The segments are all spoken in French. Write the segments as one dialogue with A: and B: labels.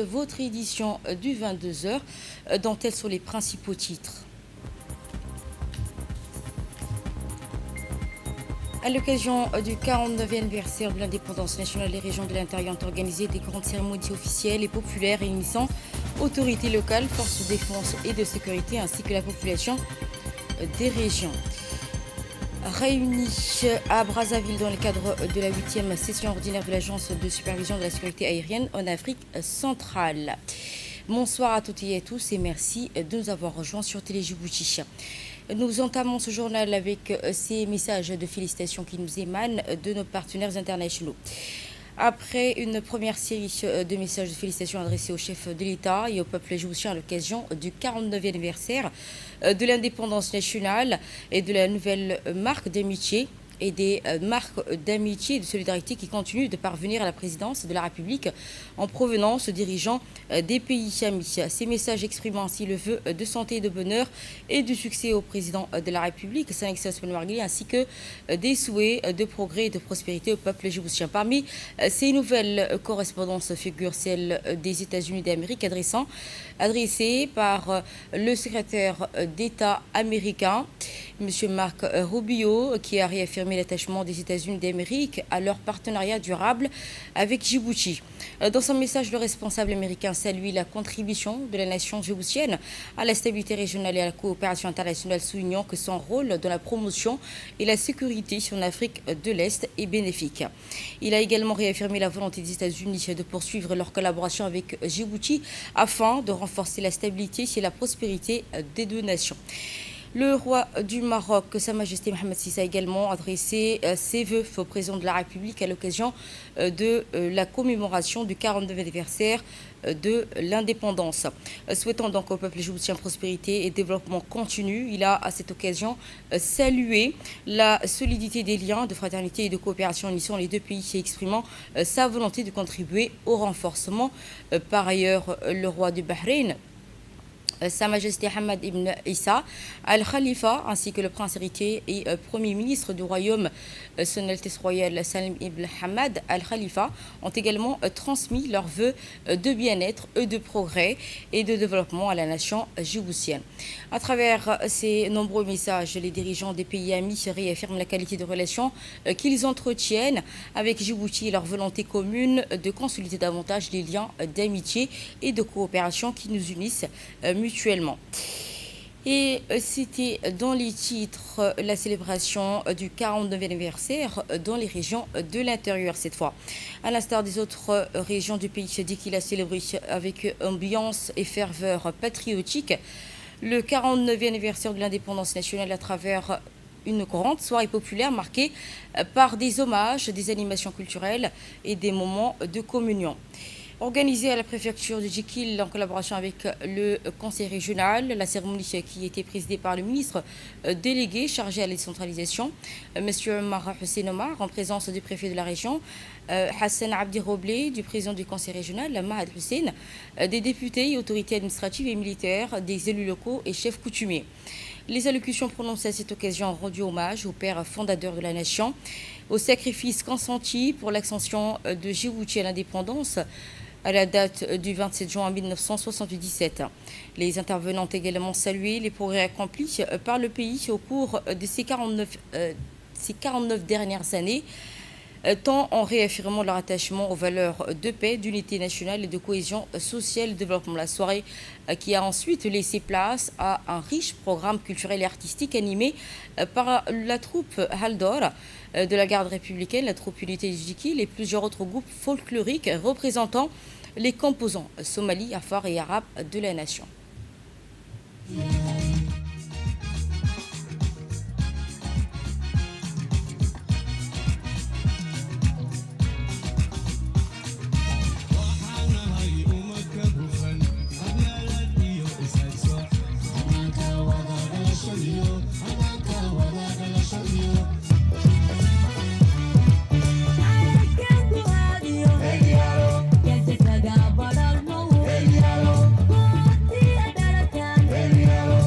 A: votre édition du 22h, dont tels sont les principaux titres. À l'occasion du 49e anniversaire de l'indépendance nationale, les régions de l'intérieur ont organisé des grandes cérémonies officielles et populaires réunissant autorités locales, forces de défense et de sécurité ainsi que la population des régions. Réunis à Brazzaville dans le cadre de la 8e session ordinaire de l'Agence de supervision de la sécurité aérienne en Afrique centrale. Bonsoir à toutes et à tous et merci de nous avoir rejoints sur Télé Djibouti. Nous entamons ce journal avec ces messages de félicitations qui nous émanent de nos partenaires internationaux. Après une première série de messages de félicitations adressés au chef de l'État et au peuple djiboutien à l'occasion du 49e anniversaire de l'indépendance nationale et de la nouvelle marque d'amitié et des marques d'amitié et de solidarité qui continuent de parvenir à la présidence de la République en provenance de dirigeants des pays amis. Ces messages exprimant ainsi le vœu de santé, de bonheur et de succès au président de la République, Son Excellence Marguerite, ainsi que des souhaits de progrès et de prospérité au peuple djiboutien. Parmi ces nouvelles correspondances figure celle des États-Unis d'Amérique adressée par le secrétaire d'État américain, M. Marc Rubio, qui a réaffirmé l'attachement des États-Unis d'Amérique à leur partenariat durable avec Djibouti. Dans son message, le responsable américain salue la contribution de la nation djiboutienne à la stabilité régionale et à la coopération internationale, soulignant que son rôle dans la promotion et la sécurité en Afrique de l'Est est bénéfique. Il a également réaffirmé la volonté des États-Unis de poursuivre leur collaboration avec Djibouti afin de renforcer la stabilité et la prospérité des deux nations. Le roi du Maroc, Sa Majesté Mohamed VI, a également adressé ses vœux au président de la République à l'occasion de la commémoration du 49e anniversaire de l'indépendance. Souhaitant donc au peuple djiboutien prospérité et développement continu, il a à cette occasion salué la solidité des liens de fraternité et de coopération unissant les deux pays et exprimant sa volonté de contribuer au renforcement. Par ailleurs, le roi du Bahreïn, Sa Majesté Hamad ibn Issa al-Khalifa, ainsi que le prince héritier et premier ministre du royaume, Son Altesse royale Salim ibn Hamad al-Khalifa, ont également transmis leurs vœux de bien-être et de progrès et de développement à la nation djiboutienne. À travers ces nombreux messages, les dirigeants des pays amis réaffirment la qualité de relations qu'ils entretiennent avec Djibouti et leur volonté commune de consolider davantage les liens d'amitié et de coopération qui nous unissent mutuellement. Et c'était dans les titres la célébration du 49e anniversaire dans les régions de l'intérieur cette fois. À l'instar des autres régions du pays, dit qu'il a célébré avec ambiance et ferveur patriotique le 49e anniversaire de l'indépendance nationale à travers une grande soirée populaire marquée par des hommages, des animations culturelles et des moments de communion. Organisée à la préfecture de Djikil en collaboration avec le conseil régional, la cérémonie qui était présidée par le ministre délégué chargé à la décentralisation, M. Omar Hussein Omar, en présence du préfet de la région, Hassan Abdi Roblé, du président du conseil régional, Mahad Hussein, des députés et autorités administratives et militaires, des élus locaux et chefs coutumiers. Les allocutions prononcées à cette occasion ont rendu hommage au père fondateur de la nation, au sacrifice consenti pour l'extension de Djibouti à l'indépendance, à la date du 27 juin 1977. Les intervenants ont également salué les progrès accomplis par le pays au cours de ces 49 dernières années, tant en réaffirmant leur attachement aux valeurs de paix, d'unité nationale et de cohésion sociale et de développement. La soirée qui a ensuite laissé place à un riche programme culturel et artistique animé par la troupe Haldor de la garde républicaine, la troupe Unité Djikil et plusieurs autres groupes folkloriques représentant les composants somalis, afars et arabes de la nation.
B: El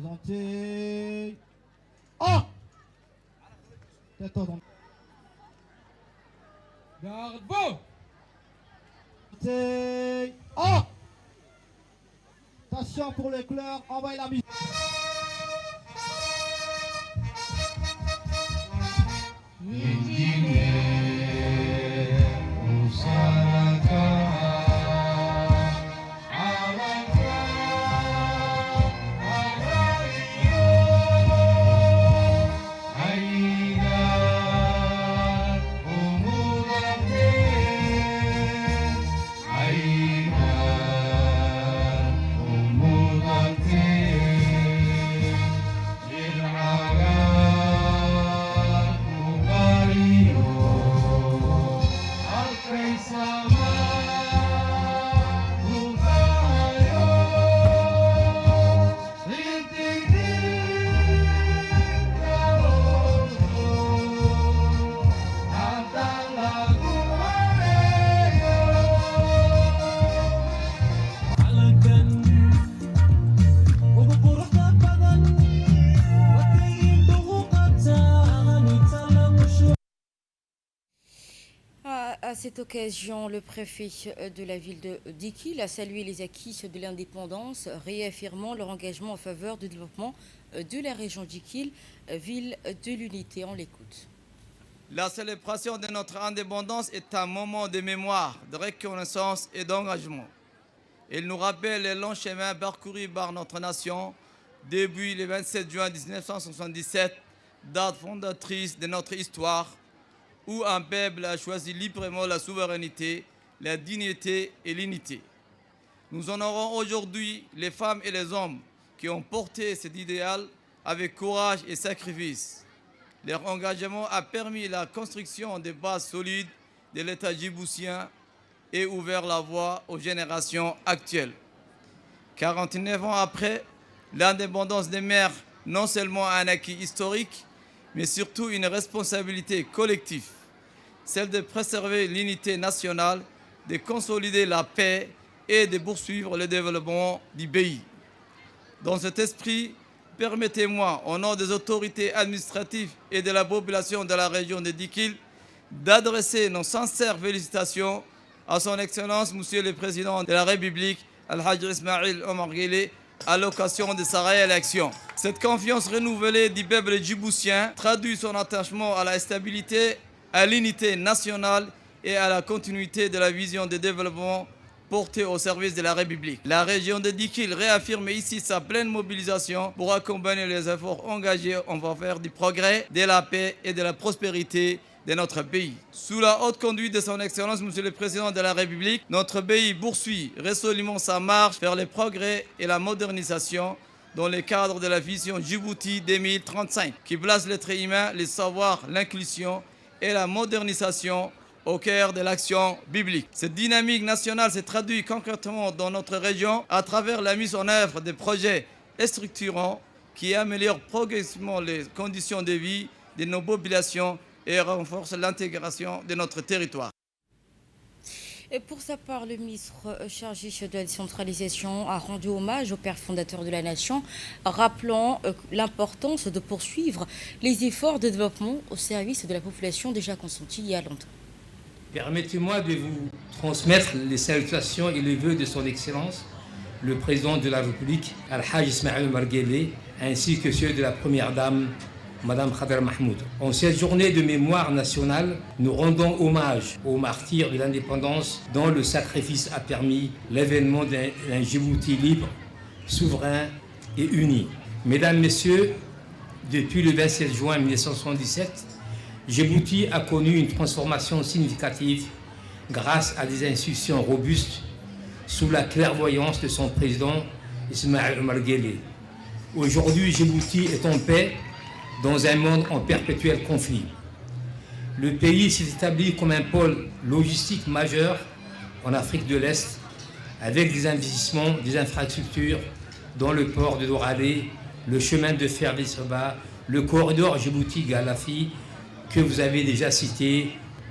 B: Présentez. Oh! Tête au
C: Garde vous.
B: Oh! Attention pour les couleurs, envoyez la musique.
A: À cette occasion, le préfet de la ville de Dikil a salué les acquis de l'indépendance, réaffirmant leur engagement en faveur du développement de la région Dikil, ville de l'unité. On l'écoute.
D: La célébration de notre indépendance est un moment de mémoire, de reconnaissance et d'engagement. Il nous rappelle le long chemin parcouru par notre nation depuis le 27 juin 1977, date fondatrice de notre histoire, où un peuple a choisi librement la souveraineté, la dignité et l'unité. Nous honorons aujourd'hui les femmes et les hommes qui ont porté cet idéal avec courage et sacrifice. Leur engagement a permis la construction des bases solides de l'État djiboutien et ouvert la voie aux générations actuelles. 49 ans après, l'indépendance demeure non seulement un acquis historique, mais surtout une responsabilité collective, celle de préserver l'unité nationale, de consolider la paix et de poursuivre le développement du pays. Dans cet esprit, permettez-moi, au nom des autorités administratives et de la population de la région de Dikil, d'adresser nos sincères félicitations à son Excellence, Monsieur le Président de la République, Al-Hajj Ismail Omar Guelleh, à l'occasion de sa réélection. Cette confiance renouvelée du peuple djiboutien traduit son attachement à la stabilité, à l'unité nationale et à la continuité de la vision de développement portée au service de la République. La région de Dikil réaffirme ici sa pleine mobilisation pour accompagner les efforts engagés en faveur du progrès, de la paix et de la prospérité de notre pays. Sous la haute conduite de son Excellence, Monsieur le Président de la République, notre pays poursuit résolument sa marche vers le progrès et la modernisation dans le cadre de la vision Djibouti 2035, qui place l'être humain, le savoir, l'inclusion et la modernisation au cœur de l'action biblique. Cette dynamique nationale se traduit concrètement dans notre région à travers la mise en œuvre de projets structurants qui améliorent progressivement les conditions de vie de nos populations et renforcent l'intégration de notre territoire.
A: Et pour sa part, le ministre chargé de la décentralisation a rendu hommage au père fondateur de la nation, rappelant l'importance de poursuivre les efforts de développement au service de la population déjà consentis il y a longtemps.
E: Permettez-moi de vous transmettre les salutations et les vœux de son Excellence, le Président de la République, Al-Hajj Ismail Omar Guelleh, ainsi que ceux de la Première Dame, Madame Khadra Mahmoud. En cette journée de mémoire nationale, nous rendons hommage aux martyrs de l'indépendance dont le sacrifice a permis l'avènement d'un Djibouti libre, souverain et uni. Mesdames, Messieurs, depuis le 27 juin 1977, Djibouti a connu une transformation significative grâce à des institutions robustes sous la clairvoyance de son président Ismail Omar Guelleh. Aujourd'hui, Djibouti est en paix dans un monde en perpétuel conflit. Le pays s'est établi comme un pôle logistique majeur en Afrique de l'Est, avec des investissements, des infrastructures dans le port de Doralé, le chemin de fer d'Essoba, le corridor Djibouti-Galafi, que vous avez déjà cité.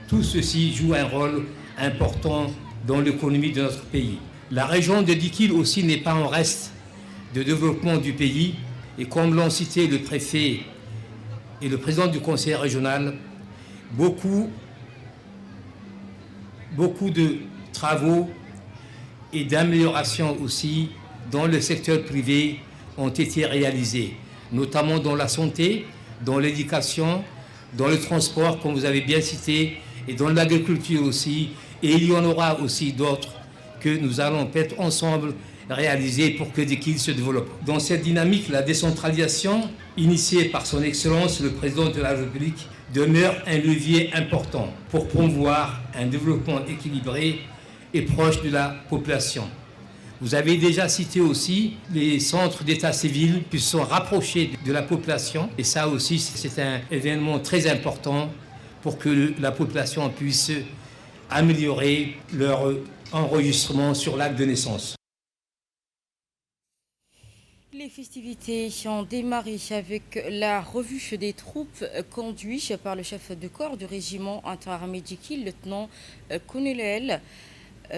E: Tout ceci joue un rôle important dans l'économie de notre pays. La région de Dikil aussi n'est pas en reste de développement du pays. Et comme l'ont cité le préfet et le président du conseil régional, beaucoup de travaux et d'améliorations aussi dans le secteur privé ont été réalisés, notamment dans la santé, dans l'éducation, dans le transport, comme vous avez bien cité, et dans l'agriculture aussi. Et il y en aura aussi d'autres que nous allons peut-être ensemble réaliser pour que Dekil se développe. Dans cette dynamique, la décentralisation, initiée par son Excellence, le Président de la République, demeure un levier important pour promouvoir un développement équilibré et proche de la population. Vous avez déjà cité aussi les centres d'état civil qui sont rapprochés de la population. Et ça aussi, c'est un événement très important pour que la population puisse améliorer leur enregistrement sur l'acte de naissance.
A: Les festivités ont démarré avec la revue des troupes conduite par le chef de corps du régiment interarmé Dekil, lieutenant-colonel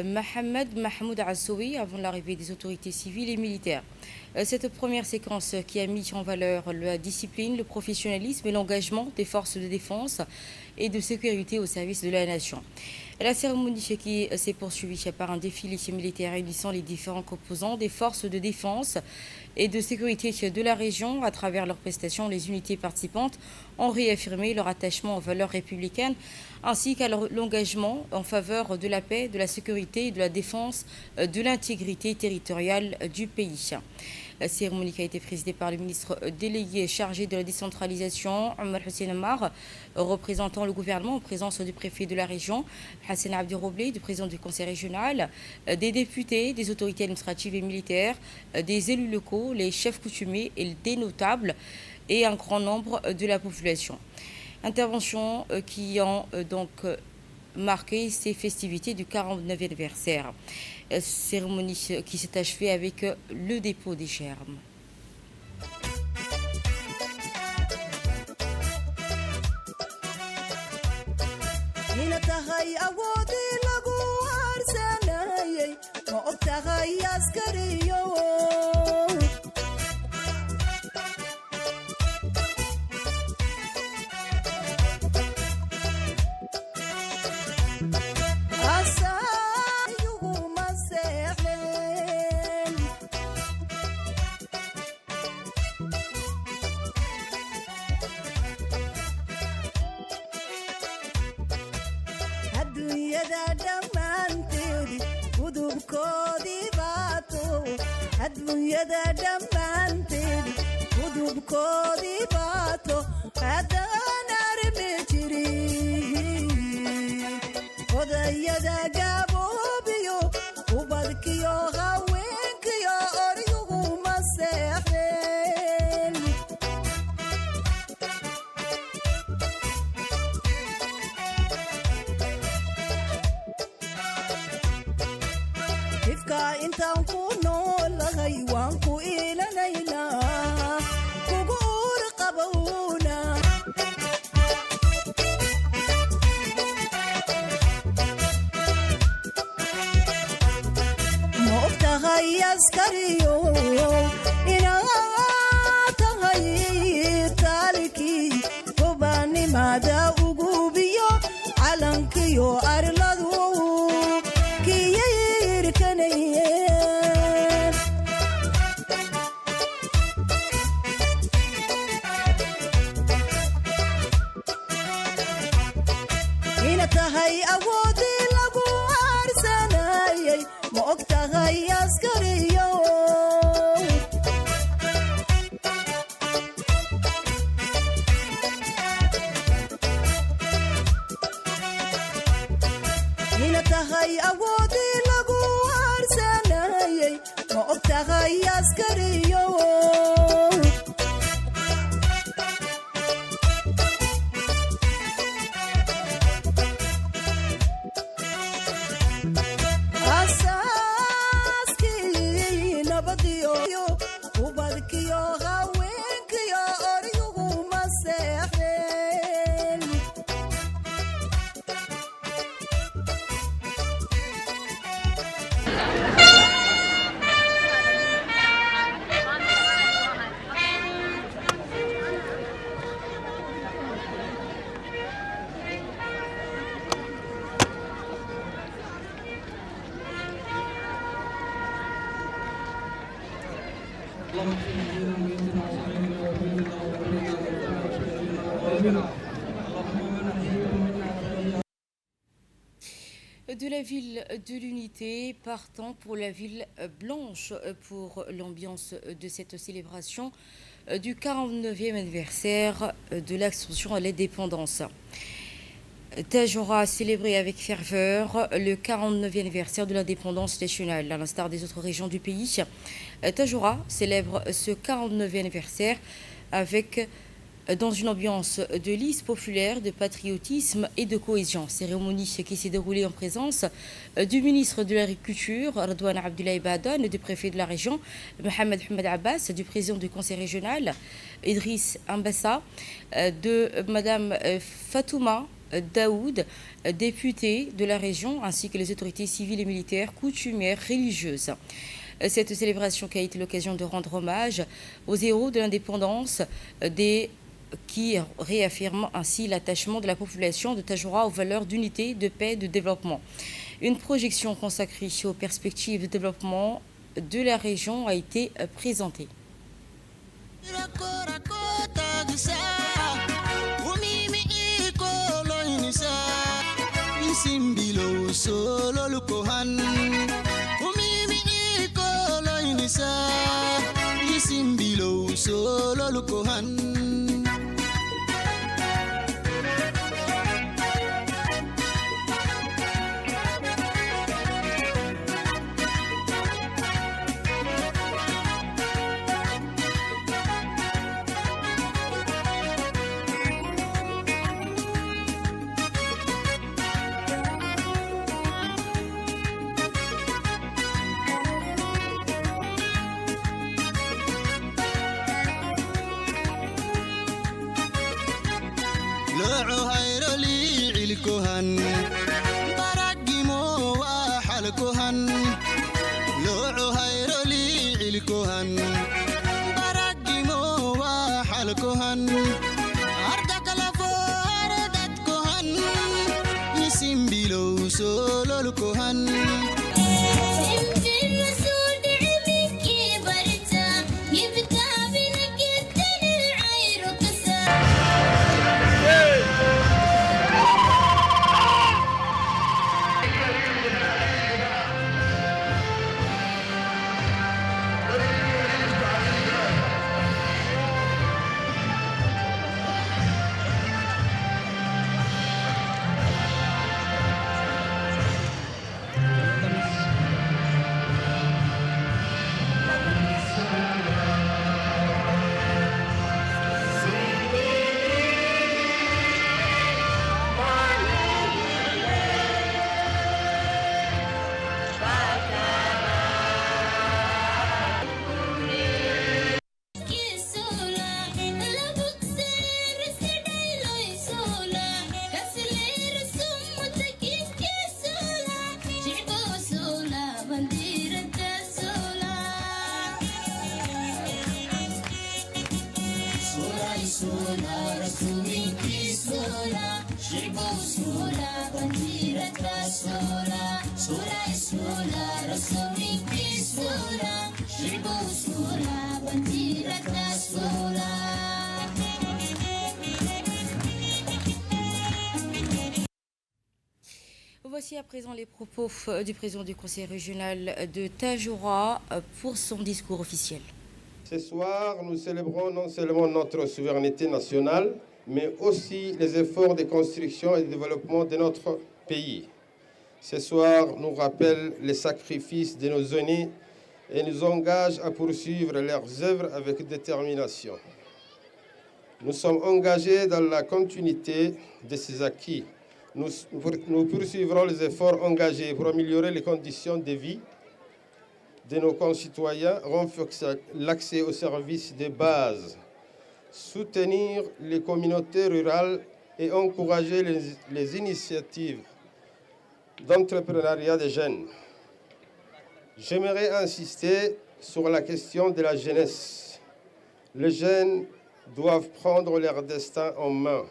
A: Mohamed Mahmoud Assoui, avant l'arrivée des autorités civiles et militaires. Cette première séquence qui a mis en valeur la discipline, le professionnalisme et l'engagement des forces de défense et de sécurité au service de la nation. La cérémonie qui s'est poursuivie par un défilé militaire réunissant les différents composants des forces de défense et de sécurité de la région. À travers leurs prestations, les unités participantes ont réaffirmé leur attachement aux valeurs républicaines ainsi qu'à l'engagement en faveur de la paix, de la sécurité et de la défense de l'intégrité territoriale du pays. La cérémonie qui a été présidée par le ministre délégué chargé de la décentralisation, Omar Hussein Ammar, représentant le gouvernement en présence du préfet de la région, Hassan Abdi Roblé, du président du conseil régional, des députés, des autorités administratives et militaires, des élus locaux, les chefs coutumiers et des notables et un grand nombre de la population. Interventions qui ont donc marqué ces festivités du 49e anniversaire. Cérémonie qui s'est achevée avec le dépôt des germes.
C: adduunyada dhammaanteed gudubkoodii baato haddaan armi jirin odayada gaboobiyo ubadkiyo haweenkiyo oryuguma seexdeen ifka intaan ku noolahay waan ku ilanaynaa kugu uur qabowna ma og tahay askariyo inaad tahay taalikii gobaannimada ugubiyo calankiyo arladu
A: De la ville de l'Unité, partant pour la ville blanche pour l'ambiance de cette célébration du 49e anniversaire de l'accession à l'indépendance. Tadjoura a célébré avec ferveur le 49e anniversaire de l'indépendance nationale. À l'instar des autres régions du pays, Tadjoura célèbre ce 49e anniversaire avec dans une ambiance de lys populaire, de patriotisme et de cohésion. Cérémonie qui s'est déroulée en présence du ministre de l'Agriculture, Redouane Abdoulaye Badan, du préfet de la région, Mohamed Hamad Abbas, du président du conseil régional, Idriss Ambassa, de Madame Fatouma Daoud, députée de la région, ainsi que les autorités civiles et militaires, coutumières, religieuses. Cette célébration qui a été l'occasion de rendre hommage aux héros de l'indépendance qui réaffirme ainsi l'attachement de la population de Tadjoura aux valeurs d'unité, de paix et de développement. Une projection consacrée aux perspectives de développement de la région a été présentée. Voici à présent les propos du président du conseil régional de Tadjoura pour son discours officiel.
F: Ce soir, nous célébrons non seulement notre souveraineté nationale, mais aussi les efforts de construction et de développement de notre pays. Ce soir nous rappelle les sacrifices de nos aînés et nous engage à poursuivre leurs œuvres avec détermination. Nous sommes engagés dans la continuité de ces acquis. Nous poursuivrons les efforts engagés pour améliorer les conditions de vie de nos concitoyens, renforcer l'accès aux services de base, soutenir les communautés rurales et encourager les initiatives d'entrepreneuriat des jeunes. J'aimerais insister sur la question de la jeunesse. Les jeunes doivent prendre leur destin en main,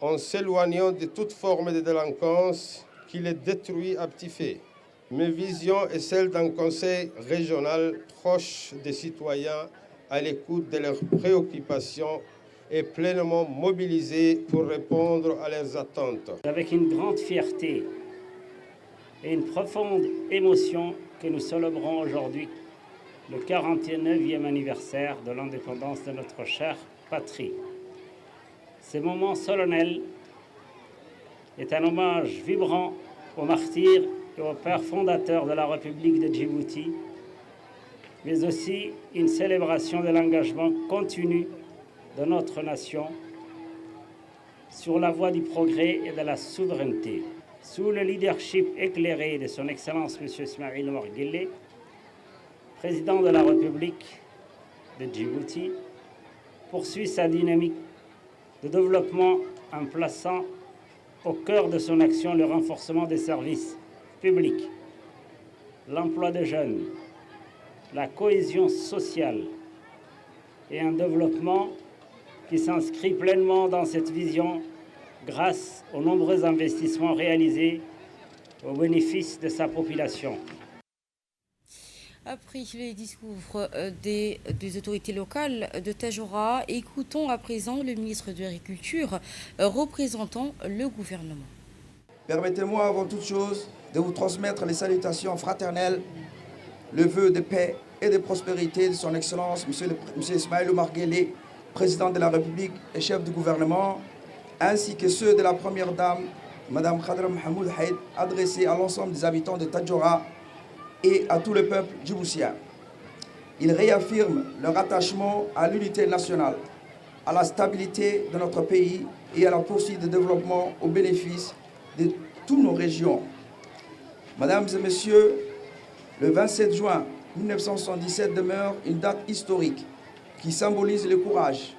F: en s'éloignant de toute forme de délinquance qui les détruit à petit feu. Ma vision est celle d'un conseil régional proche des citoyens, à l'écoute de leurs préoccupations et pleinement mobilisé pour répondre à leurs attentes.
G: Avec une grande fierté et une profonde émotion que nous célébrons aujourd'hui le 49e anniversaire de l'indépendance de notre chère patrie. Ce moment solennel est un hommage vibrant aux martyrs et aux pères fondateurs de la République de Djibouti, mais aussi une célébration de l'engagement continu de notre nation sur la voie du progrès et de la souveraineté. Sous le leadership éclairé de son Excellence M. Ismaïl Omar Guelleh, président de la République de Djibouti, poursuit sa dynamique de développement en plaçant au cœur de son action le renforcement des services publics, l'emploi des jeunes, la cohésion sociale et un développement qui s'inscrit pleinement dans cette vision grâce aux nombreux investissements réalisés au bénéfice de sa population.
A: Après les discours des autorités locales de Tadjoura, écoutons à présent le ministre de l'Agriculture représentant le gouvernement.
H: Permettez-moi avant toute chose de vous transmettre les salutations fraternelles, le vœu de paix et de prospérité de son Excellence M. Ismaïl Omar Guelleh, président de la République et chef du gouvernement, ainsi que ceux de la première dame, Mme Khadra Mohamed Haïd, adressés à l'ensemble des habitants de Tadjoura et à tout le peuple djiboutien. Ils réaffirment leur attachement à l'unité nationale, à la stabilité de notre pays et à la poursuite du développement au bénéfice de toutes nos régions. Mesdames et messieurs, le 27 juin 1977 demeure une date historique qui symbolise le courage,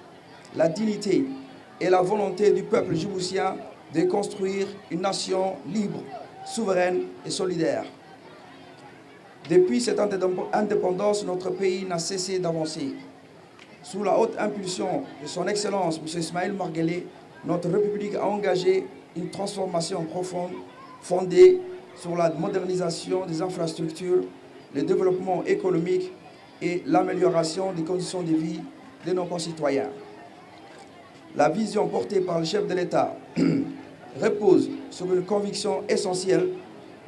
H: la dignité et la volonté du peuple djiboutien de construire une nation libre, souveraine et solidaire. Depuis cette indépendance, notre pays n'a cessé d'avancer. Sous la haute impulsion de son Excellence M. Ismaïl Omar Guelleh, notre République a engagé une transformation profonde fondée sur la modernisation des infrastructures, le développement économique et l'amélioration des conditions de vie de nos concitoyens. La vision portée par le chef de l'État repose sur une conviction essentielle: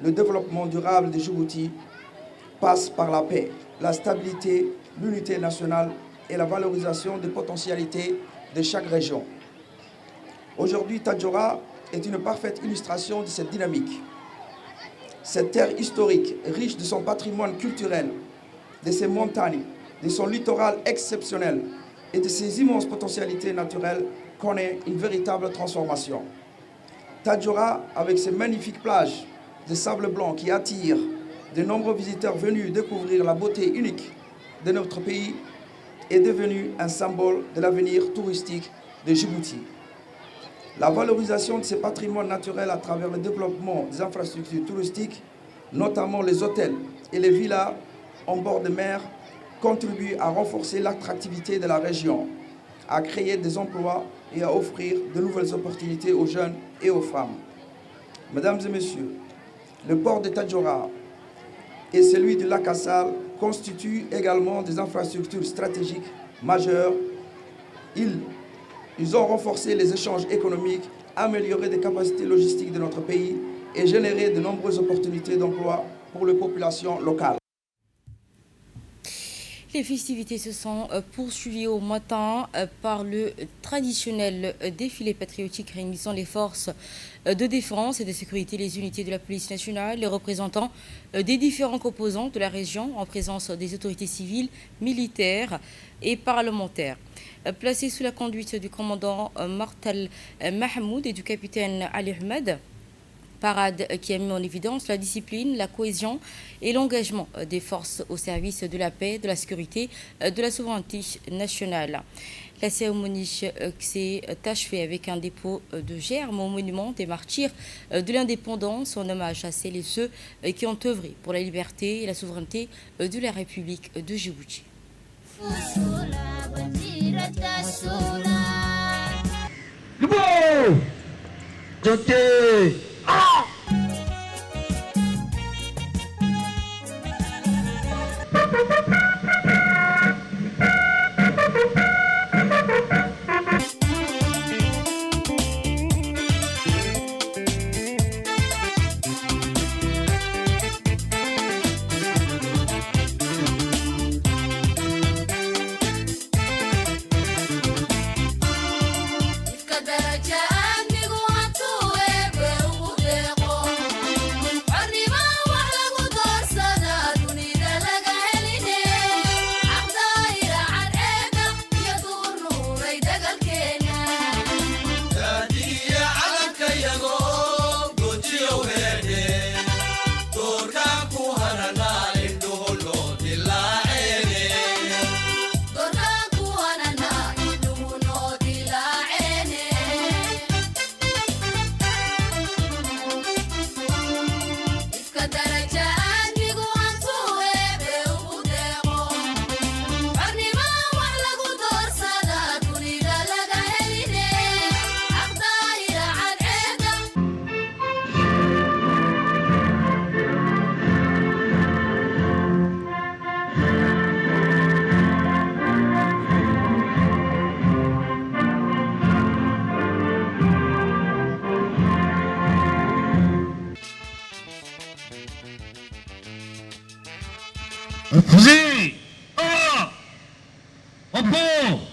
H: le développement durable de Djibouti passe par la paix, la stabilité, l'unité nationale et la valorisation des potentialités de chaque région. Aujourd'hui, Tadjoura est une parfaite illustration de cette dynamique. Cette terre historique, riche de son patrimoine culturel, de ses montagnes, de son littoral exceptionnel et de ses immenses potentialités naturelles, connaît une véritable transformation. Tadjoura, avec ses magnifiques plages de sable blanc qui attirent de nombreux visiteurs venus découvrir la beauté unique de notre pays, est devenu un symbole de l'avenir touristique de Djibouti. La valorisation de ces patrimoines naturels à travers le développement des infrastructures touristiques, notamment les hôtels et les villas en bord de mer, contribue à renforcer l'attractivité de la région, à créer des emplois et à offrir de nouvelles opportunités aux jeunes et aux femmes. Mesdames et messieurs, le port de Tadjoura et celui du lac Assal constituent également des infrastructures stratégiques majeures. Ils ont renforcé les échanges économiques, amélioré les capacités logistiques de notre pays et généré de nombreuses opportunités d'emploi pour les populations locales.
A: Les festivités se sont poursuivies au matin par le traditionnel défilé patriotique réunissant les forces de défense et de sécurité, les unités de la police nationale, les représentants des différents composants de la région en présence des autorités civiles, militaires et parlementaires. Placés sous la conduite du commandant Martal Mahmoud et du capitaine Ali Ahmed, parade qui a mis en évidence la discipline, la cohésion et l'engagement des forces au service de la paix, de la sécurité, de la souveraineté nationale. La cérémonie s'est achevée avec un dépôt de germes au monument des martyrs de l'indépendance en hommage à celles et ceux qui ont œuvré pour la liberté et la souveraineté de la République de Djibouti.
I: Fusée! Ah! Repos!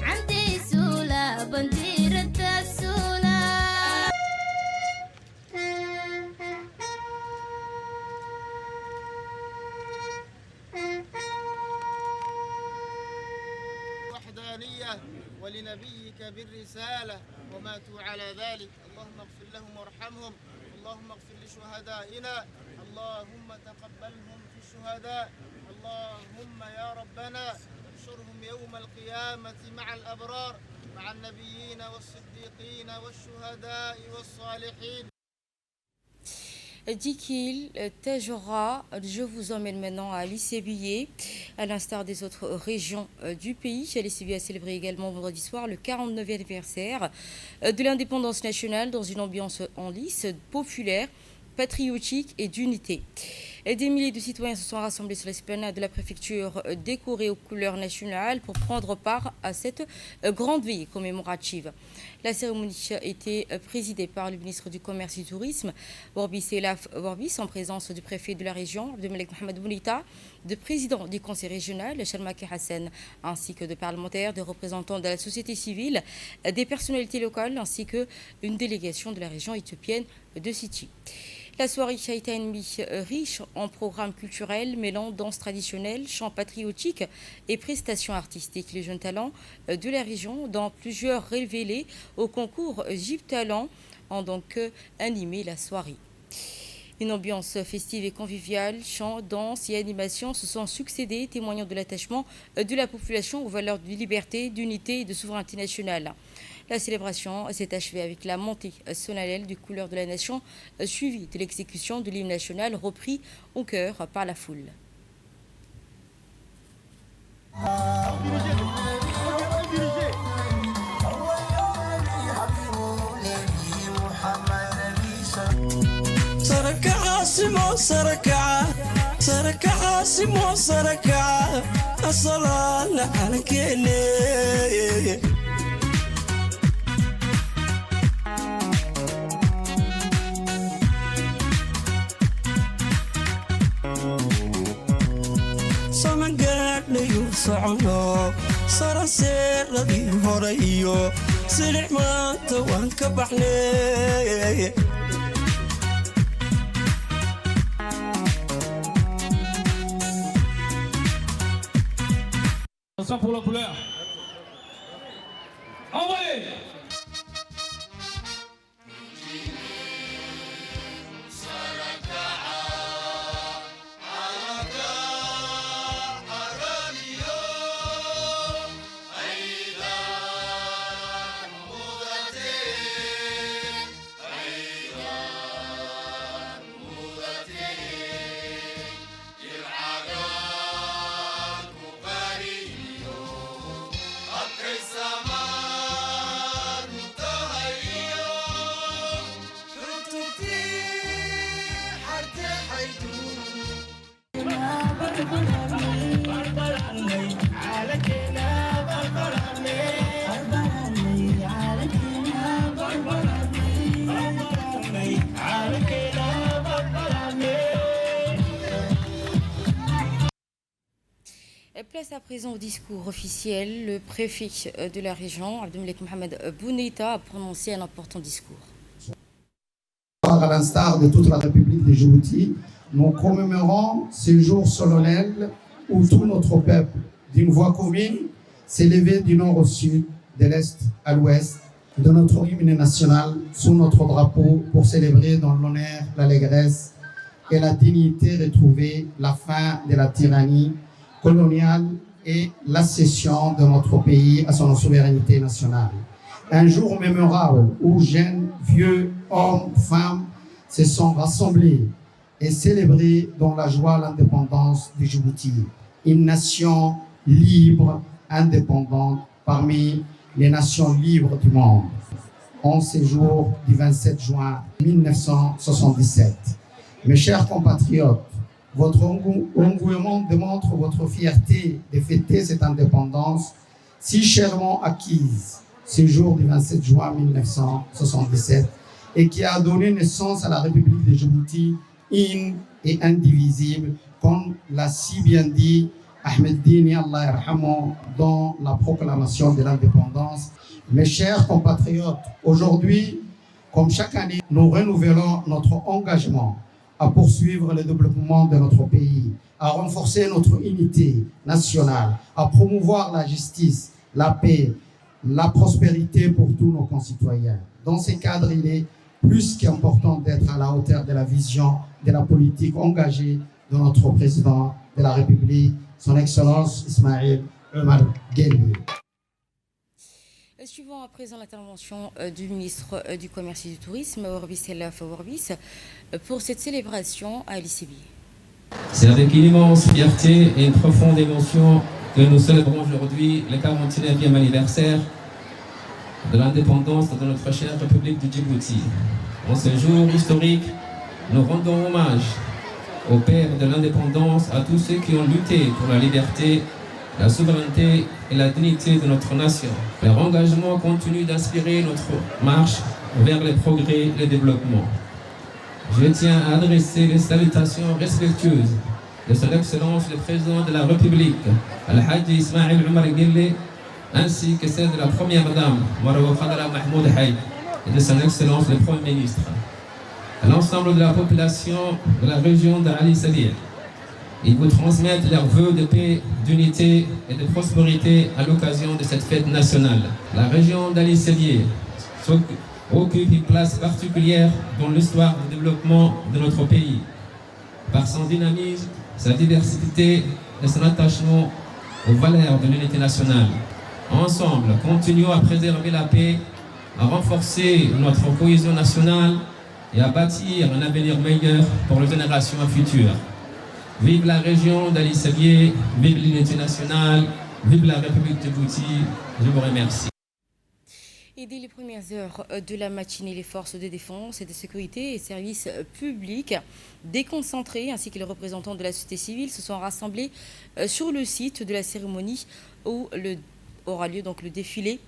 J: عندي سولة بنديرة السولة
K: وحدانية ولنبيك بالرسالة وماتوا على ذلك اللهم اغفر لهم وارحمهم اللهم اغفر لشهدائنا اللهم تقبلهم في الشهداء اللهم يا ربنا احشرهم يوم القيامة مع الأبرار مع النبيين والصديقين والشهداء والصالحين.
A: Dit-qu'il, Tejora, je vous emmène maintenant à l'ICBIE, à l'instar des autres régions du pays. L'ICBIE a célébré également vendredi soir le 49e anniversaire de l'indépendance nationale dans une ambiance en lice, populaire, patriotique et d'unité. Des milliers de citoyens se sont rassemblés sur l'esplanade de la préfecture décorée aux couleurs nationales pour prendre part à cette grande veillée commémorative. La cérémonie a été présidée par le ministre du Commerce et du Tourisme, Borbis Elaf Borbis, en présence du préfet de la région, Abdelmalek Mohamed Bounita, de président du conseil régional, Shalmaki Hassan, ainsi que de parlementaires, de représentants de la société civile, des personnalités locales, ainsi qu'une délégation de la région éthiopienne de Siti. La soirée a été une nuit riche en programmes culturels mêlant danse traditionnelle, chants patriotiques et prestations artistiques. Les jeunes talents de la région, dont plusieurs révélés au concours Jeep Talent, ont donc animé la soirée. Une ambiance festive et conviviale, chants, danse et animations se sont succédés, témoignant de l'attachement de la population aux valeurs de liberté, d'unité et de souveraineté nationale. La célébration s'est achevée avec la montée solennelle du couleur de la nation, suivie de l'exécution de l'hymne national repris au cœur par la foule.
L: saraseeradii hore iyo silix maanta waan ka baxnay
I: Attention pour la couleur. Envoyez!
A: Place à présent au discours officiel. Le préfet de la région, Abdelmalek Mohamed Bounita, a prononcé un important discours.
M: À l'instar de toute la République de Djibouti, nous commémorons ce jour solennel où tout notre peuple, d'une voix commune, s'est levé du nord au sud, de l'est à l'ouest, de notre hymne national sous notre drapeau pour célébrer dans l'honneur, l'allégresse et la dignité retrouvée la fin de la tyrannie coloniale et l'accession de notre pays à son souveraineté nationale. Un jour mémorable où jeunes, vieux, hommes, femmes se sont rassemblés et célébrés dans la joie l'indépendance du Djibouti, une nation libre, indépendante parmi les nations libres du monde. En ce jour du 27 juin 1977. Mes chers compatriotes, votre engouement démontre votre fierté de fêter cette indépendance si chèrement acquise ce jour du 27 juin 1977 et qui a donné naissance à la République de Djibouti, une et indivisible, comme l'a si bien dit Ahmed Dini, Allah yarhamou, dans la proclamation de l'indépendance. Mes chers compatriotes, aujourd'hui, comme chaque année, nous renouvelons notre engagement à poursuivre le développement de notre pays, à renforcer notre unité nationale, à promouvoir la justice, la paix, la prospérité pour tous nos concitoyens. Dans ce cadre, il est plus qu'important d'être à la hauteur de la vision de la politique engagée de notre président de la République, son Excellence Ismaïl Omar Guelleh.
A: Suivant à présent l'intervention du ministre du Commerce et du Tourisme, Warbis Elaf Warbis, pour cette célébration à l'ICB.
N: C'est avec une immense fierté et une profonde émotion que nous célébrons aujourd'hui le 49e anniversaire de l'indépendance de notre chère République du Djibouti. En ce jour historique, nous rendons hommage aux pères de l'indépendance, à tous ceux qui ont lutté pour la liberté, la souveraineté et la dignité de notre nation. Leur engagement continue d'inspirer notre marche vers le progrès et le développement. Je tiens à adresser les salutations respectueuses de son Excellence le Président de la République, Al-Hajj Ismaïl Omar Guelleh, ainsi que celle de la Première Dame, Marwa Fadla Mahmoud Haïd, et de son Excellence le Premier ministre. À l'ensemble de la population de la région d'Ali Sadir, ils vous transmettent leurs vœux de paix, d'unité et de prospérité à l'occasion de cette fête nationale. La région d'Ali Sadir occupe une place particulière dans l'histoire du développement de notre pays, par son dynamisme, sa diversité et son attachement aux valeurs de l'unité nationale. Ensemble, continuons à préserver la paix, à renforcer notre cohésion nationale et à bâtir un avenir meilleur pour les générations futures. Vive la région d'Ali Sabier, vive l'unité nationale, vive la République de Djibouti. Je vous remercie.
A: Et dès les premières heures de la matinée, les forces de défense et de sécurité et services publics déconcentrés ainsi que les représentants de la société civile se sont rassemblés sur le site de la cérémonie où aura lieu donc le défilé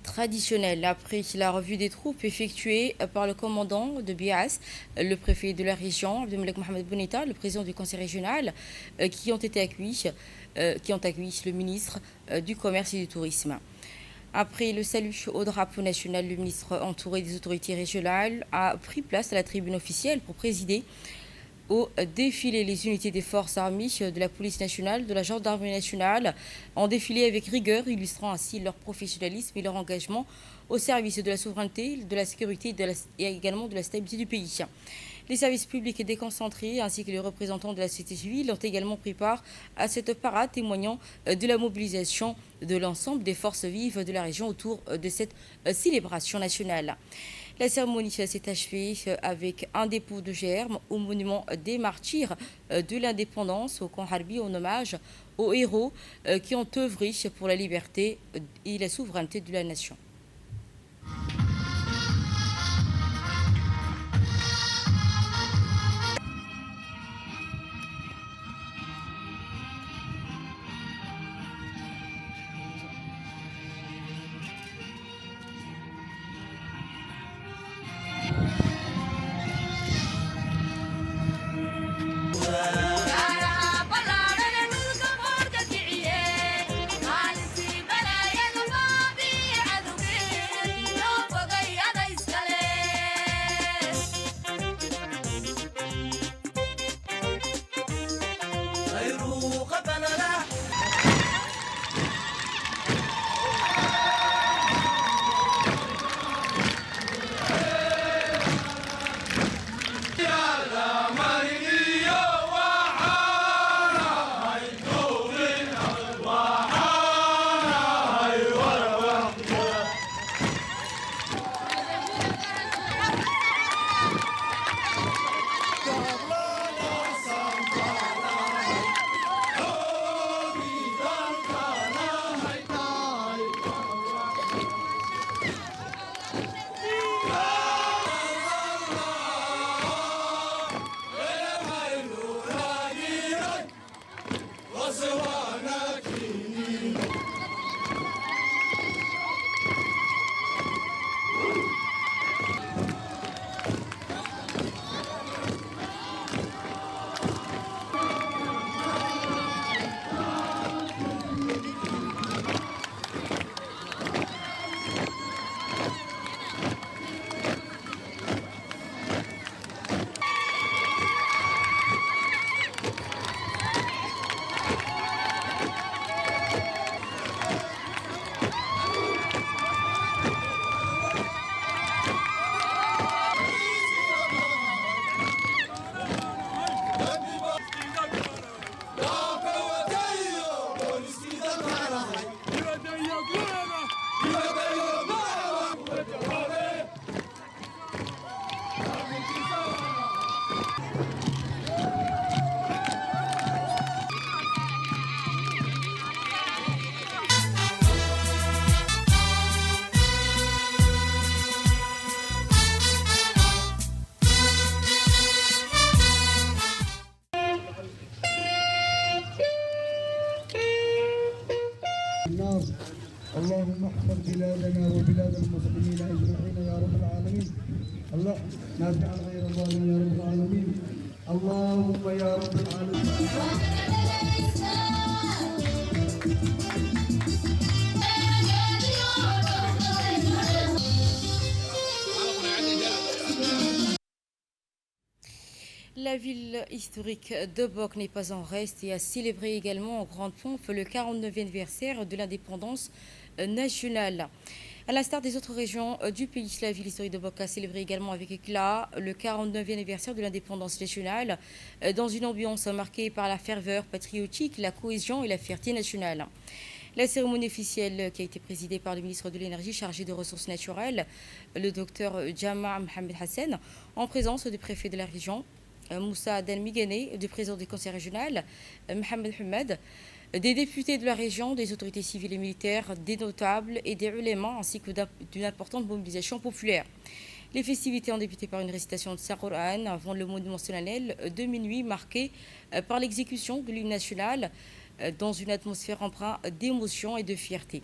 A: traditionnel. Après la revue des troupes effectuée par le commandant de Bias, le préfet de la région, Abdelmalek Mohamed Bouneta, le président du conseil régional, qui ont accueilli le ministre du Commerce et du Tourisme. Après le salut au drapeau national, le ministre, entouré des autorités régionales, a pris place à la tribune officielle pour présider au défilé. Les unités des forces armées, de la police nationale, de la gendarmerie nationale ont défilé avec rigueur, illustrant ainsi leur professionnalisme et leur engagement au service de la souveraineté, de la sécurité et également de la stabilité du pays. Les services publics déconcentrés ainsi que les représentants de la société civile ont également pris part à cette parade, témoignant de la mobilisation de l'ensemble des forces vives de la région autour de cette célébration nationale. La cérémonie s'est achevée avec un dépôt de germes au monument des martyrs de l'indépendance au camp Harbi, en hommage aux héros qui ont œuvré pour la liberté et la souveraineté de la nation.
O: ضراء نافعا غير ضار يا رب العالمين. اللهم يا رب العالمين.
A: La ville historique de Boc n'est pas en reste et a célébré également en grande pompe le 49e anniversaire de l'indépendance nationale. À l'instar des autres régions du pays, la ville historique de Boc a célébré également avec éclat le 49e anniversaire de l'indépendance nationale dans une ambiance marquée par la ferveur patriotique, la cohésion et la fierté nationale. La cérémonie officielle qui a été présidée par le ministre de l'Énergie chargé des ressources naturelles, le docteur Jama Mohamed Hassan, en présence du préfet de la région, Moussa Dalmigane, du président du conseil régional, Mohamed Hamed, des députés de la région, des autorités civiles et militaires, des notables et des ulémas, ainsi que d'une importante mobilisation populaire. Les festivités ont débuté par une récitation de Saint-Coran avant le monument solennel de minuit, marqué par l'exécution de l'hymne national dans une atmosphère empreinte d'émotion et de fierté.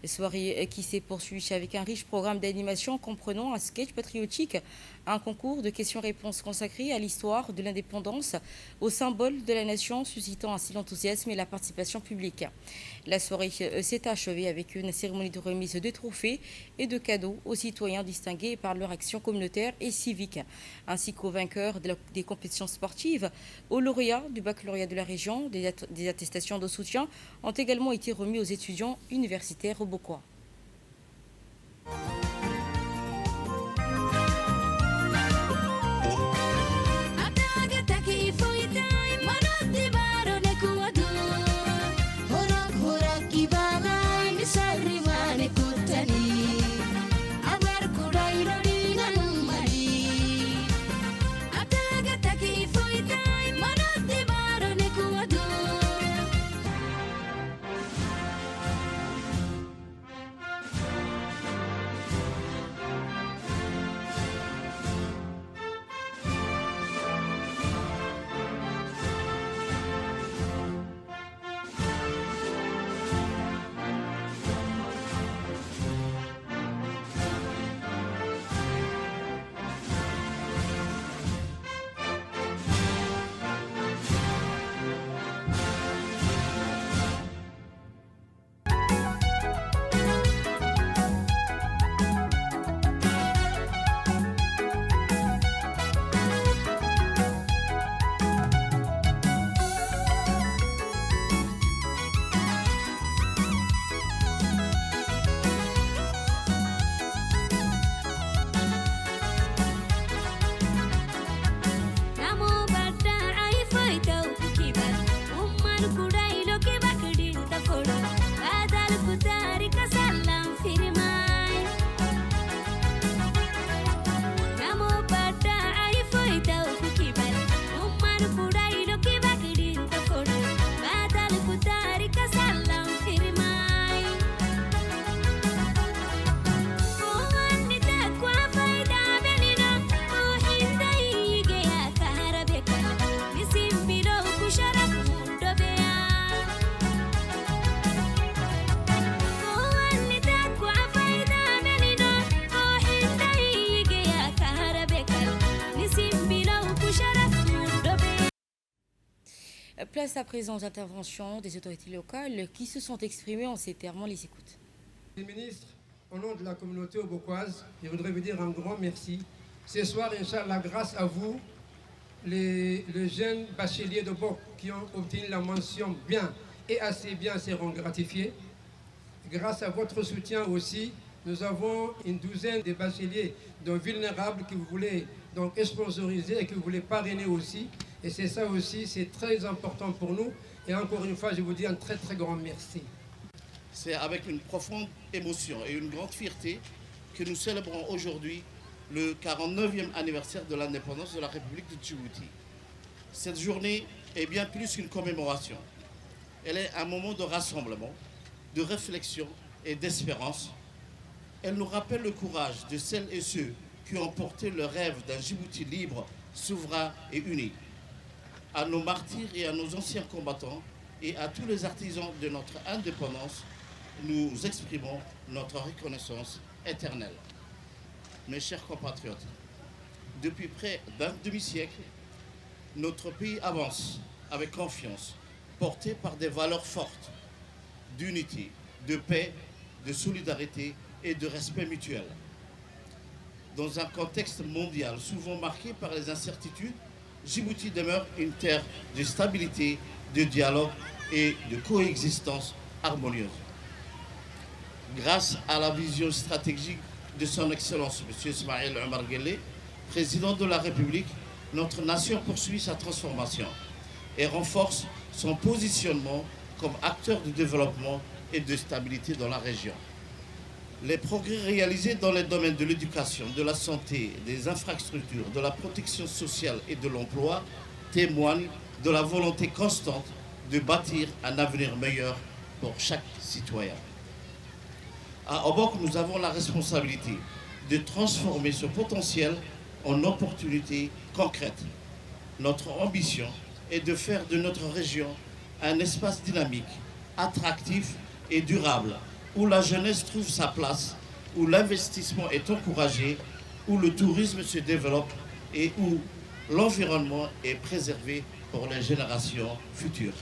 A: Soirée qui s'est poursuivie avec un riche programme d'animation comprenant un sketch patriotique, un concours de questions-réponses consacré à l'histoire de l'indépendance, au symbole de la nation, suscitant ainsi l'enthousiasme et la participation publique. La soirée s'est achevée avec une cérémonie de remise de trophées et de cadeaux aux citoyens distingués par leur action communautaire et civique, ainsi qu'aux vainqueurs des compétitions sportives, aux lauréats du baccalauréat de la région. Des attestations de soutien ont également été remis aux étudiants universitaires au Bokois. Place à présent aux interventions des autorités locales qui se sont exprimées en ces termes. On les écoute.
P: Monsieur le ministre, au nom de la communauté aubocoise, je voudrais vous dire un grand merci. Ce soir, Inch'Allah, grâce à vous, les jeunes bacheliers de Boc qui ont obtenu la mention bien et assez bien seront gratifiés. Grâce à votre soutien aussi, nous avons une douzaine de bacheliers vulnérables que vous voulez donc sponsoriser et que vous voulez parrainer aussi. Et c'est ça aussi, c'est très important pour nous. Et encore une fois, je vous dis un très très grand merci.
Q: C'est avec une profonde émotion et une grande fierté que nous célébrons aujourd'hui le 49e anniversaire de l'indépendance de la République de Djibouti. Cette journée est bien plus qu'une commémoration. Elle est un moment de rassemblement, de réflexion et d'espérance. Elle nous rappelle le courage de celles et ceux qui ont porté le rêve d'un Djibouti libre, souverain et uni. À nos martyrs et à nos anciens combattants et à tous les artisans de notre indépendance, nous exprimons notre reconnaissance éternelle. Mes chers compatriotes, depuis près d'un demi-siècle, notre pays avance avec confiance, porté par des valeurs fortes d'unité, de paix, de solidarité et de respect mutuel. Dans un contexte mondial souvent marqué par les incertitudes, Djibouti demeure une terre de stabilité, de dialogue et de coexistence harmonieuse. Grâce à la vision stratégique de son Excellence, M. Ismaël Omar Guelleh, président de la République, notre nation poursuit sa transformation et renforce son positionnement comme acteur de développement et de stabilité dans la région. Les progrès réalisés dans les domaines de l'éducation, de la santé, des infrastructures, de la protection sociale et de l'emploi témoignent de la volonté constante de bâtir un avenir meilleur pour chaque citoyen. À Obok, nous avons la responsabilité de transformer ce potentiel en opportunités concrètes. Notre ambition est de faire de notre région un espace dynamique, attractif et durable, où la jeunesse trouve sa place, où l'investissement est encouragé, où le tourisme se développe et où l'environnement est préservé pour les générations futures.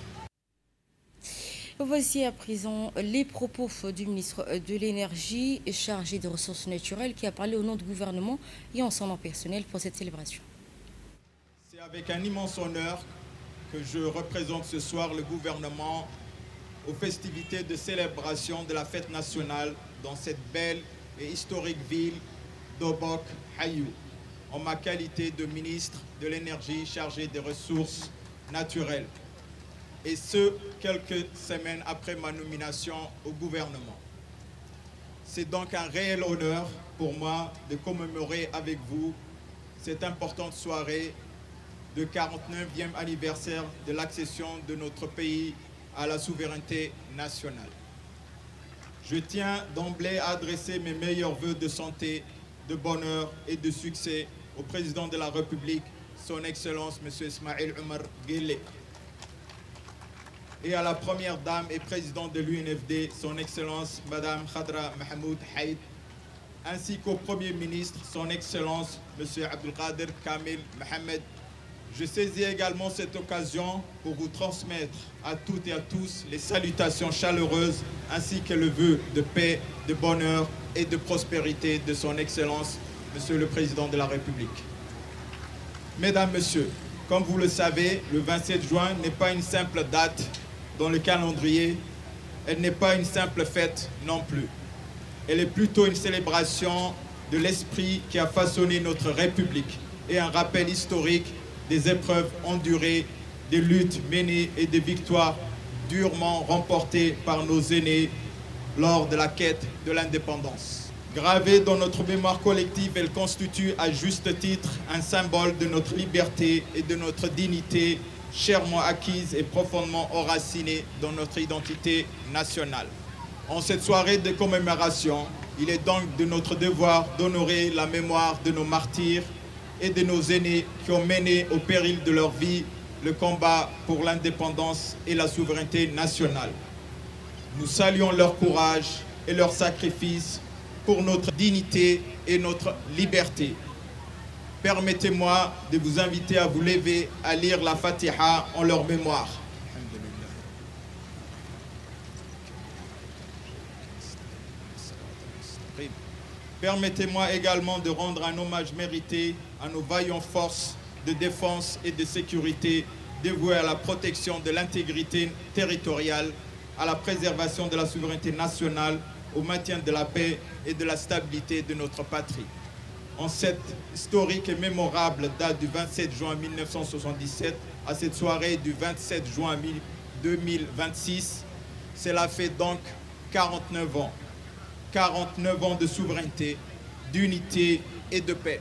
A: Voici à présent les propos du ministre de l'Énergie chargé des ressources naturelles qui a parlé au nom du gouvernement et en son nom personnel pour cette célébration.
R: C'est avec un immense honneur que je représente ce soir le gouvernement aux festivités de célébration de la fête nationale dans cette belle et historique ville d'Obok Hayou, en ma qualité de ministre de l'Énergie chargé des ressources naturelles. Et ce, quelques semaines après ma nomination au gouvernement. C'est donc un réel honneur pour moi de commémorer avec vous cette importante soirée de 49e anniversaire de l'accession de notre pays à la souveraineté nationale. Je tiens d'emblée à adresser mes meilleurs vœux de santé, de bonheur et de succès au président de la République, son Excellence M. Ismaël Omar Guelleh, et à la première dame et présidente de l'UNFD, son Excellence Madame Khadra Mahmoud Haït, ainsi qu'au Premier ministre, son Excellence M. Abdelkader Kamil Mohamed. Je saisis également cette occasion pour vous transmettre à toutes et à tous les salutations chaleureuses ainsi que le vœu de paix, de bonheur et de prospérité de son Excellence, Monsieur le Président de la République. Mesdames, Messieurs, comme vous le savez, le 27 juin n'est pas une simple date dans le calendrier, elle n'est pas une simple fête non plus. Elle est plutôt une célébration de l'esprit qui a façonné notre République et un rappel historique des épreuves endurées, des luttes menées et des victoires durement remportées par nos aînés lors de la quête de l'indépendance. Gravée dans notre mémoire collective, elle constitue à juste titre un symbole de notre liberté et de notre dignité, chèrement acquise et profondément enracinée dans notre identité nationale. En cette soirée de commémoration, il est donc de notre devoir d'honorer la mémoire de nos martyrs et de nos aînés qui ont mené au péril de leur vie le combat pour l'indépendance et la souveraineté nationale. Nous saluons leur courage et leur sacrifice pour notre dignité et notre liberté. Permettez-moi de vous inviter à vous lever à lire la Fatiha en leur mémoire. Permettez-moi également de rendre un hommage mérité à nos vaillantes forces de défense et de sécurité dévouées à la protection de l'intégrité territoriale, à la préservation de la souveraineté nationale, au maintien de la paix et de la stabilité de notre patrie. En cette historique et mémorable date du 27 juin 1977 à cette soirée du 27 juin 2026, cela fait donc 49 ans. 49 ans de souveraineté, d'unité et de paix.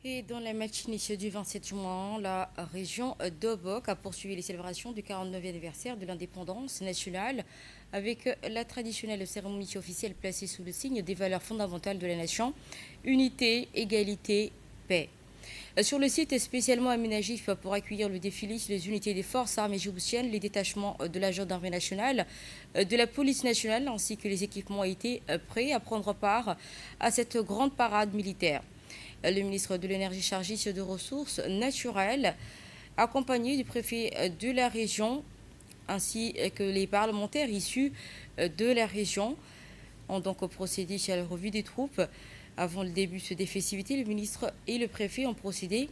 A: Et dans la matinée du 27 juin, la région d'Obok a poursuivi les célébrations du 49e anniversaire de l'indépendance nationale avec la traditionnelle cérémonie officielle placée sous le signe des valeurs fondamentales de la nation, unité, égalité, paix. Sur le site spécialement aménagé pour accueillir le défilé, les unités des forces armées djiboutiennes, les détachements de la gendarmerie nationale, de la police nationale ainsi que les équipements ont été prêts à prendre part à cette grande parade militaire. le ministre de l'Énergie chargé de ressources naturelles, accompagné du préfet de la région, ainsi que les parlementaires issus de la région, ont donc procédé à la revue des troupes. Avant le début des festivités, le ministre et le préfet ont procédé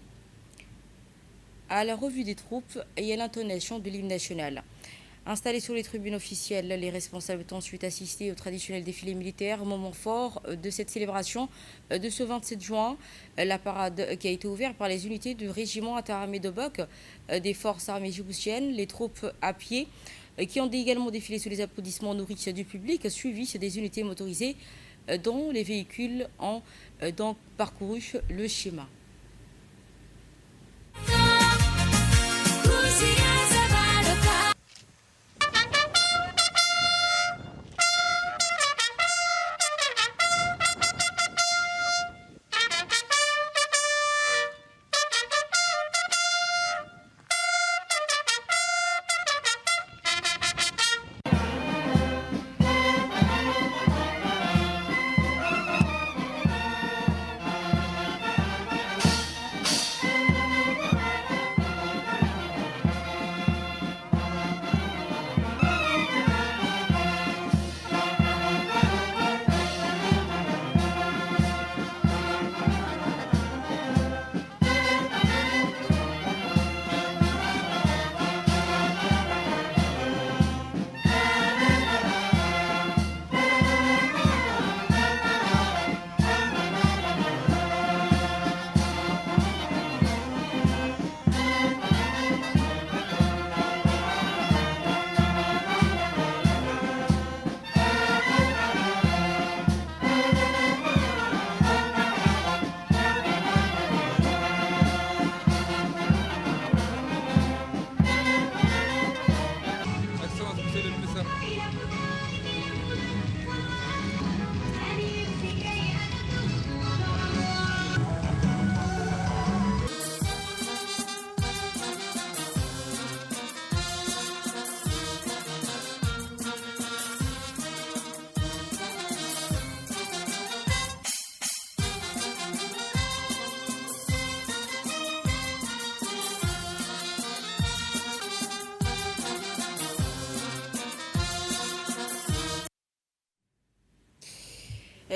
A: à la revue des troupes et à l'intonation de l'hymne national. Installés sur les tribunes officielles, les responsables ont ensuite assisté au traditionnel défilé militaire, moment fort de cette célébration de ce 27 juin. La parade qui a été ouverte par les unités du régiment interarmé de Bok des forces armées djiboutiennes, les troupes à pied, qui ont également défilé sous les applaudissements nourris du public, suivis des unités motorisées dont les véhicules ont donc parcouru le schéma.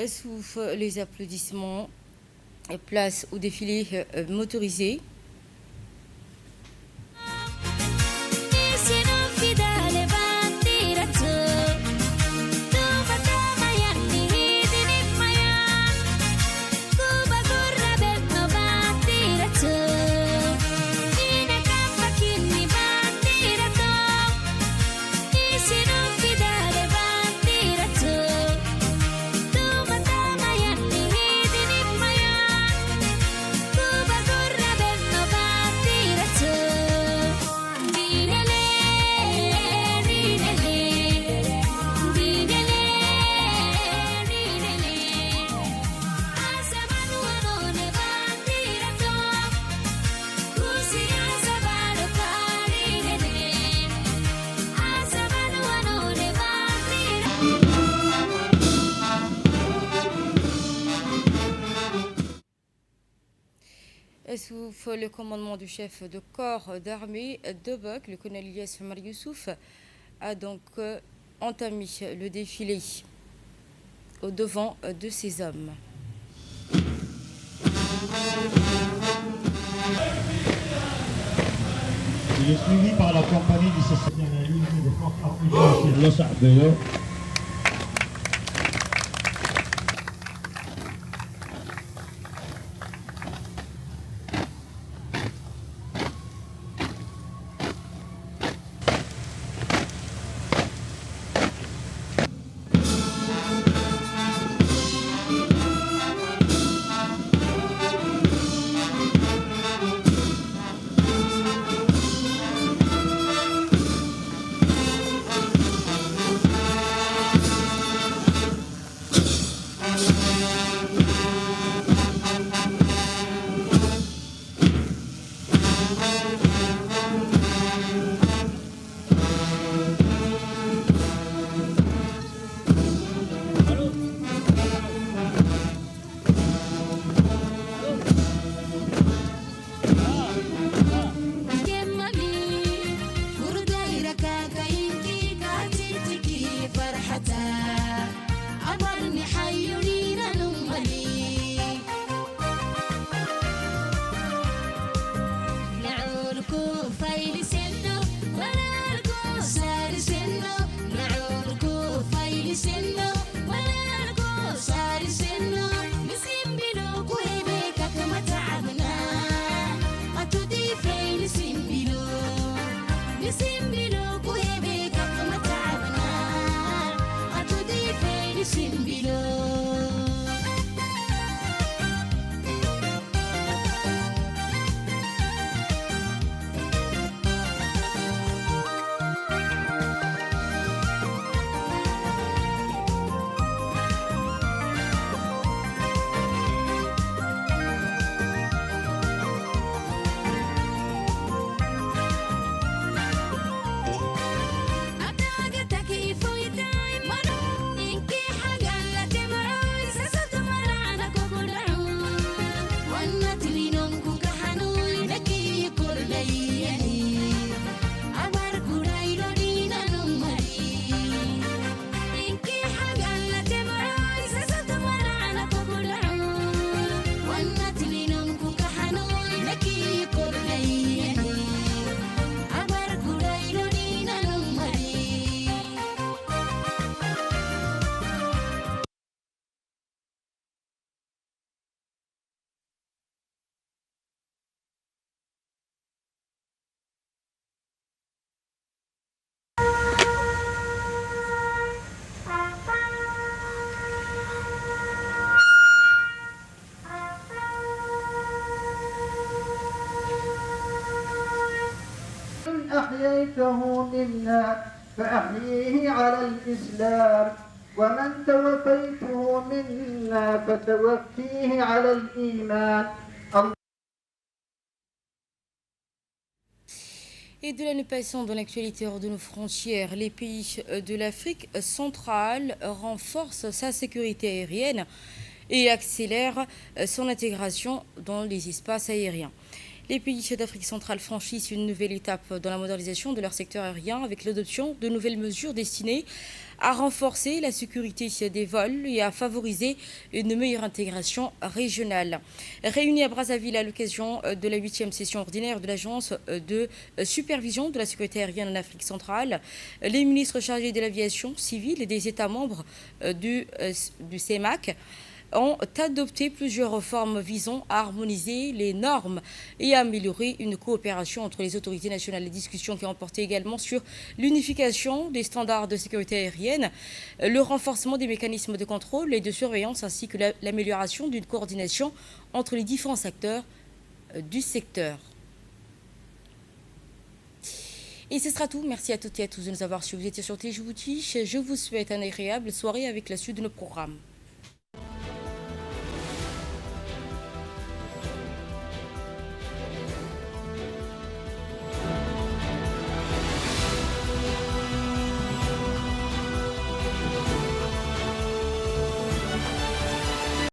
A: Sous les applaudissements, place au défilé motorisé. Sous le commandement du chef de corps d'armée de Bok, le colonel Ilyas Omar Youssouf, a donc entamé le défilé au devant de ses hommes.
B: Il est suivi par la compagnie du CCD à la ligne des forces africaines.
O: أحييته منا فأحييه على الإسلام ومن توفيته منا فتوفيه على الإيمان.
A: Et de là, nous passons dans l'actualité hors de nos frontières. Les pays de l'Afrique centrale renforcent sa sécurité aérienne et accélèrent son intégration dans les espaces aériens. Les pays d'Afrique centrale franchissent une nouvelle étape dans la modernisation de leur secteur aérien avec l'adoption de nouvelles mesures destinées à renforcer la sécurité des vols et à favoriser une meilleure intégration régionale. Réunis à Brazzaville à l'occasion de la 8e session ordinaire de l'Agence de supervision de la sécurité aérienne en Afrique centrale, les ministres chargés de l'aviation civile et des États membres du CEMAC ont adopté plusieurs réformes visant à harmoniser les normes et à améliorer une coopération entre les autorités nationales. Les discussions qui ont porté également sur l'unification des standards de sécurité aérienne, le renforcement des mécanismes de contrôle et de surveillance ainsi que l'amélioration d'une coordination entre les différents acteurs du secteur. Et ce sera tout. Merci à toutes et à tous de nous avoir suivis. Vous étiez sur Télédjibouti. Je vous souhaite une agréable soirée avec la suite de nos programmes.